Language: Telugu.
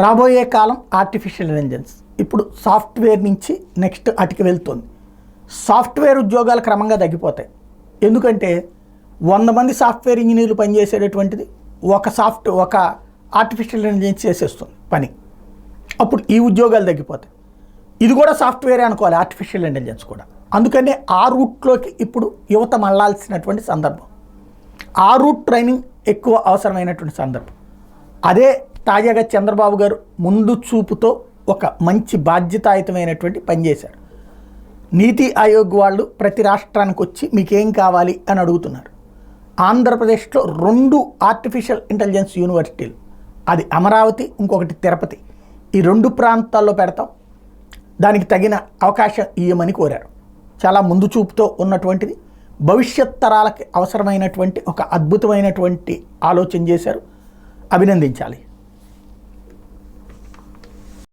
రాబోయే కాలం ఆర్టిఫిషియల్ ఇంటెలిజెన్స్ ఇప్పుడు సాఫ్ట్వేర్ నుంచి నెక్స్ట్ అటుకి వెళ్తుంది. సాఫ్ట్వేర్ ఉద్యోగాలు క్రమంగా తగ్గిపోతాయి. ఎందుకంటే 100 మంది సాఫ్ట్వేర్ ఇంజనీర్లు పనిచేసేటటువంటిది ఒక ఆర్టిఫిషియల్ ఇంటెలిజెన్స్ చేసేస్తుంది పని. అప్పుడు ఈ ఉద్యోగాలు తగ్గిపోతాయి. ఇది కూడా సాఫ్ట్వేరే అనుకోవాలి, ఆర్టిఫిషియల్ ఇంటెలిజెన్స్ కూడా. అందుకనే ఆ రూట్లోకి ఇప్పుడు యువత మళ్ళాల్సినటువంటి సందర్భం. ఆ రూట్ ట్రైనింగ్ ఎక్కువ అవసరమైనటువంటి సందర్భం. అదే తాజాగా చంద్రబాబు గారు ముందు చూపుతో ఒక మంచి బాధ్యతాయుతమైనటువంటి పని చేశారు. నీతి ఆయోగ్ వాళ్ళు ప్రతి రాష్ట్రానికి వచ్చి మీకేం కావాలి అని అడుగుతున్నారు. ఆంధ్రప్రదేశ్లో 2 ఆర్టిఫిషియల్ ఇంటెలిజెన్స్ యూనివర్సిటీలు, అది అమరావతి, ఇంకొకటి తిరుపతి, ఈ 2 ప్రాంతాల్లో పెడతాం, దానికి తగిన అవకాశం ఇవ్వమని కోరారు. చాలా ముందు చూపుతో ఉన్నటువంటిది, భవిష్యత్ తరాలకి అవసరమైనటువంటి ఒక అద్భుతమైనటువంటి ఆలోచన చేశారు. అభినందించాలి.